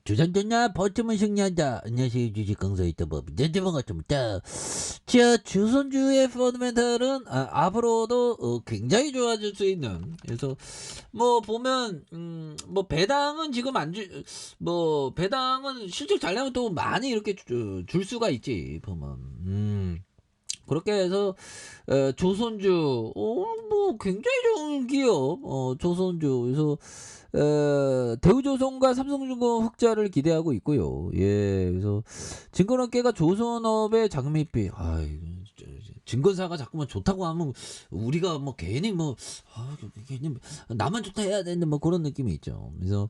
주산전냐 버티면 승리한다. 안녕하세요, 주식 강사 이터법입니다. 반갑습니다. 자, 조선주의 펀더멘탈은 앞으로도 굉장히 좋아질 수 있는. 그래서 뭐 보면 뭐 배당은 지금 배당은 실적 잘 나면 또 많이 이렇게 줄 수가 있지 보면. 그렇게 해서 조선주 뭐 굉장히 좋은 기업 조선주. 그래서 대우조선과 삼성중공 흑자를 기대하고 있고요. 예, 그래서 증권업계가 조선업의 장밋빛. 증권사가 자꾸만 좋다고 하면 우리가 뭐 괜히 괜히 나만 좋다 해야 되는데 뭐 그런 느낌이 있죠. 그래서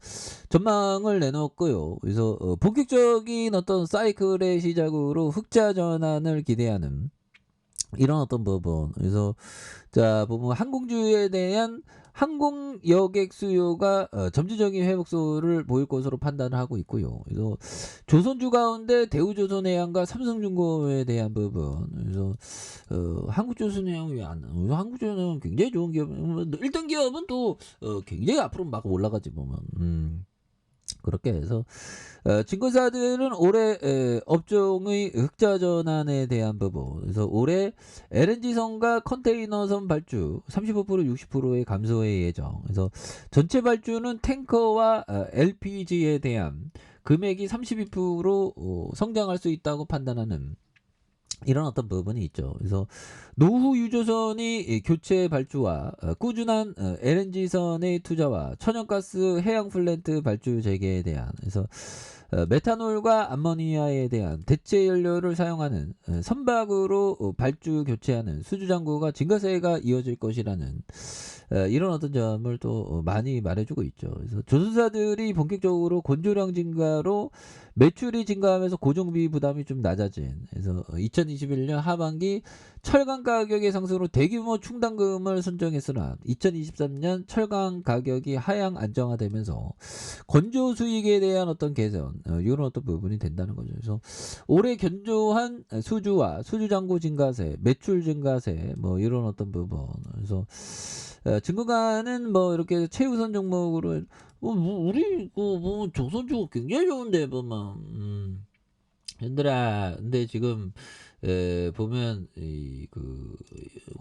전망을 내놓았고요. 그래서 본격적인 어떤 사이클의 시작으로 흑자 전환을 기대하는 이런 어떤 부분. 그래서 자 보면 항공주에 대한 항공 여객 수요가 점진적인 회복세를 보일 것으로 판단을 하고 있고요. 그래서 조선주 가운데 대우조선해양과 삼성중공업에 대한 부분. 그래서 한국조선해양이 왜 안 나와요? 한국조선해양 굉장히 좋은 기업. 1등 기업은 또 굉장히 앞으로 막 올라가지 보면. 그렇게 해서 증권사들은 올해 업종의 흑자 전환에 대한 부분. 그래서 올해 LNG선과 컨테이너선 발주 35% 60%의 감소의 예정. 그래서 전체 발주는 탱커와 LPG에 대한 금액이 32% 성장할 수 있다고 판단하는 이런 어떤 부분이 있죠. 그래서 노후 유조선이 교체 발주와 꾸준한 LNG선의 투자와 천연가스 해양 플랜트 발주 재개에 대한. 그래서 메탄올과 암모니아에 대한 대체 연료를 사용하는 선박으로 발주 교체하는 수주 잔고가 증가세가 이어질 것이라는 이런 어떤 점을 또 많이 말해주고 있죠. 그래서 조선사들이 본격적으로 건조량 증가로 매출이 증가하면서 고정비 부담이 좀 낮아진. 그래서 2021년 하반기 철강 가격의 상승으로 대규모 충당금을 선정했으나 2023년 철강 가격이 하향 안정화되면서 건조 수익에 대한 어떤 개선 이런 어떤 부분이 된다는 거죠. 그래서 올해 견조한 수주와 수주 잔고 증가세, 매출 증가세 뭐 이런 어떤 부분. 그래서 증권가는 뭐 이렇게 최우선 종목으로 우리 뭐 조선주가 굉장히 좋은데 보면 얘들아. 근데 지금 보면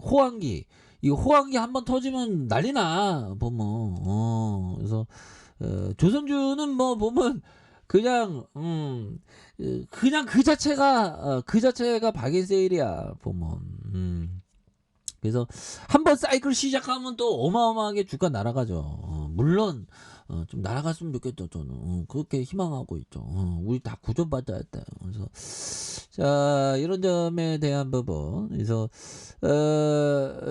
호황기, 이 호황기 한번 터지면 난리나 보면. 그래서 조선주는 뭐 보면 그냥 그냥 그 자체가 박인세일이야 보면. 그래서 한번 사이클 시작하면 또 어마어마하게 주가 날아가죠. 물론 좀 날아갔으면 좋겠죠. 저는 그렇게 희망하고 있죠. 우리 다 구조받아야 돼. 그래서 자 이런 점에 대한 부분. 그래서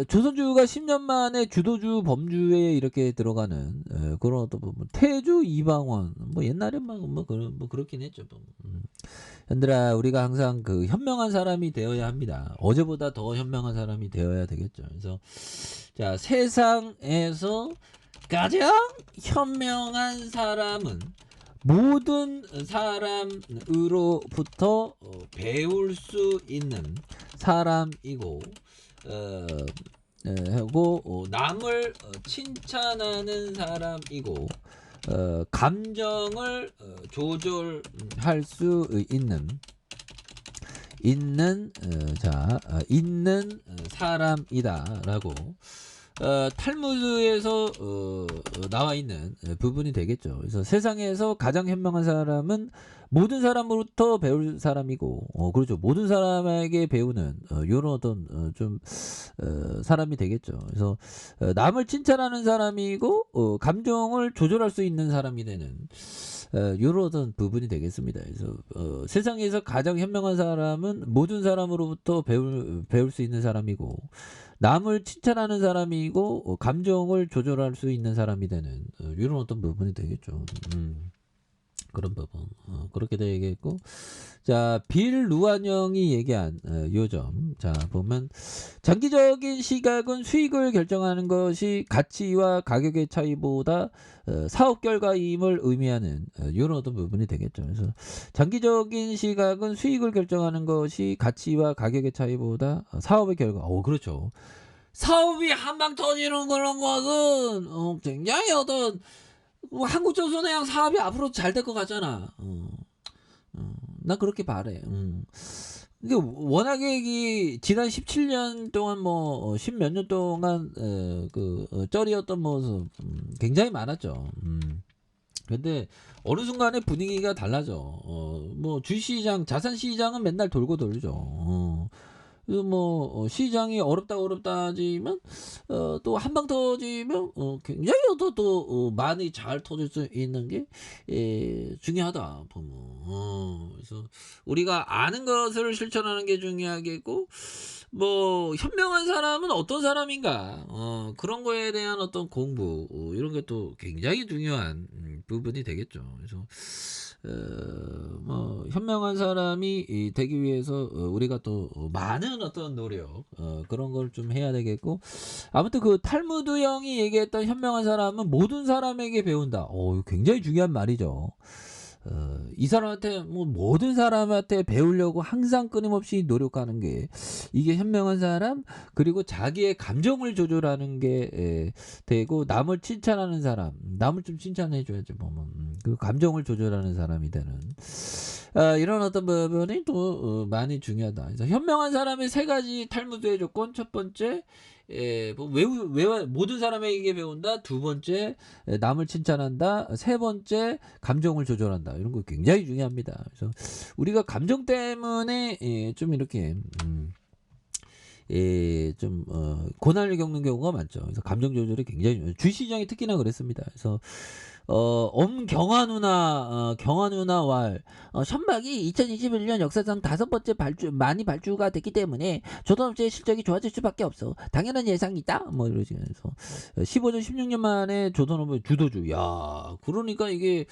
조선주가 10년 만에 주도주 범주에 이렇게 들어가는 그런 어떤 부분. 태주 이방원 뭐 옛날에 뭐 그렇긴 했죠. 현들아, 우리가 항상 그 현명한 사람이 되어야 합니다. 어제보다 더 현명한 사람이 되어야 되겠죠. 그래서 자 세상에서 가장 현명한 사람은 모든 사람으로부터 배울 수 있는 사람이고 하고 남을 칭찬하는 사람이고 감정을 조절할 수 있는 사람이다라고 탈무드에서 나와 있는 부분이 되겠죠. 그래서 세상에서 가장 현명한 사람은 모든 사람으로부터 배울 사람이고, 그렇죠. 모든 사람에게 배우는 이런 어떤 사람이 되겠죠. 그래서 남을 칭찬하는 사람이고, 감정을 조절할 수 있는 사람이 되는 이런 어떤 부분이 되겠습니다. 그래서 세상에서 가장 현명한 사람은 모든 사람으로부터 배울 수 있는 사람이고, 남을 칭찬하는 사람이고 감정을 조절할 수 있는 사람이 되는 이런 어떤 부분이 되겠죠. 그런 부분 그렇게 되겠고. 자, 빌 루안영이 얘기한 요점. 자 보면 장기적인 시각은 수익을 결정하는 것이 가치와 가격의 차이보다 사업 결과임을 의미하는 이런 어떤 부분이 되겠죠. 그래서 장기적인 시각은 수익을 결정하는 것이 가치와 가격의 차이보다 사업의 결과. 그렇죠. 사업이 한방 터지는 그런 것은 굉장히 어떤 한국조선해양 사업이 앞으로 잘 될 것 같잖아. 난 그렇게 바래. 이게 워낙에 지난 17년 동안 뭐 10 몇 년 동안 쩔이었던 모습 굉장히 많았죠. 근데 어느 순간에 분위기가 달라져. 뭐 주시장, 자산 시장은 맨날 돌고 돌죠. 그래서 뭐 시장이 어렵다 하지만 또 한 방 터지면 굉장히 많이 잘 터질 수 있는 게 중요하다 보면. 그래서 우리가 아는 것을 실천하는 게 중요하겠고, 뭐 현명한 사람은 어떤 사람인가, 그런 거에 대한 어떤 공부, 이런 게 또 굉장히 중요한 부분이 되겠죠. 그래서 뭐 현명한 사람이 되기 위해서 우리가 또 많은 어떤 노력, 그런 걸 좀 해야 되겠고, 아무튼 그 탈무드 형이 얘기했던 현명한 사람은 모든 사람에게 배운다. 이거 굉장히 중요한 말이죠. 이 사람한테 뭐 모든 사람한테 배우려고 항상 끊임없이 노력하는 게 이게 현명한 사람, 그리고 자기의 감정을 조절하는 게 되고, 남을 칭찬하는 사람, 남을 좀 칭찬해 줘야지 보면 그 감정을 조절하는 사람이 되는 이런 어떤 부분이 또 많이 중요하다. 그래서 현명한 사람의 세 가지 탈무드의 조건: 첫 번째, 뭐 모든 사람에게 배운다. 두 번째, 남을 칭찬한다. 세 번째, 감정을 조절한다. 이런 거 굉장히 중요합니다. 그래서 우리가 감정 때문에 좀 이렇게 좀 고난을 겪는 경우가 많죠. 그래서 감정 조절이 굉장히 중요해요. 주시장이 특히나 그랬습니다. 그래서 경화 누나 선박이 2021년 역사상 5번째 많이 발주가 됐기 때문에 조선업체의 실적이 좋아질 수밖에 없어. 당연한 예상이다. 뭐 이러시면서 15년 16년 만에 조선업의 주도주. 야, 그러니까 이게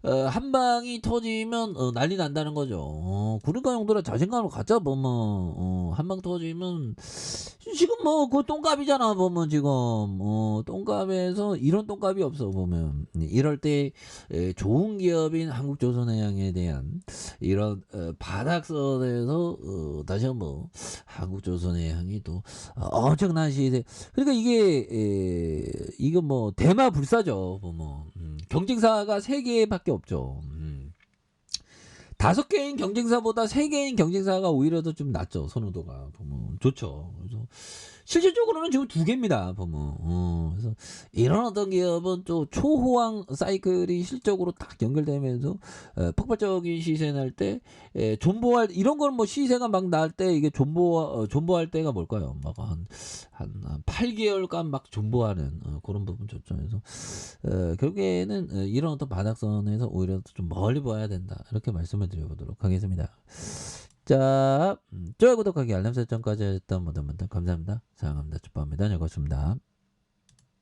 한 방이 터지면 난리 난다는 거죠. 그러니까 형들아, 자신감을 갖자 보면. 한 방 터지면 지금 뭐 그 똥값이잖아 보면. 지금 똥값에서 이런 똥값이 없어 보면. 이럴 때 좋은 기업인 한국조선해양에 대한 이런 바닥선에서 다시 한번 한국조선해양이 또 엄청난 시세. 그러니까 이거 뭐 대마불사죠 보면. 경쟁사가 3개밖에 없죠. 5개인 경쟁사보다 3개인 경쟁사가 오히려 더 좀 낫죠. 선호도가 보면 좋죠. 그래서 실질적으로는 지금 2개입니다 보면. 그래서 이런 어떤 기업은 또 초호황 사이클이 실적으로 딱 연결되면서 폭발적인 시세 날 때 존버할, 이런 거는 뭐 시세가 막 날 때 이게 존버할 때가 뭘까요? 막 한 8개월간 막 존버하는 그런 부분 좋죠. 그래서 결국에는 이런 어떤 바닥선에서 오히려 좀 멀리 봐야 된다. 이렇게 말씀을 드려보도록 하겠습니다. 자, 좋아요, 구독하기, 알람 설정까지 했던 모든 분들 감사합니다. 사랑합니다. 축복합니다. 즐거웠습니다.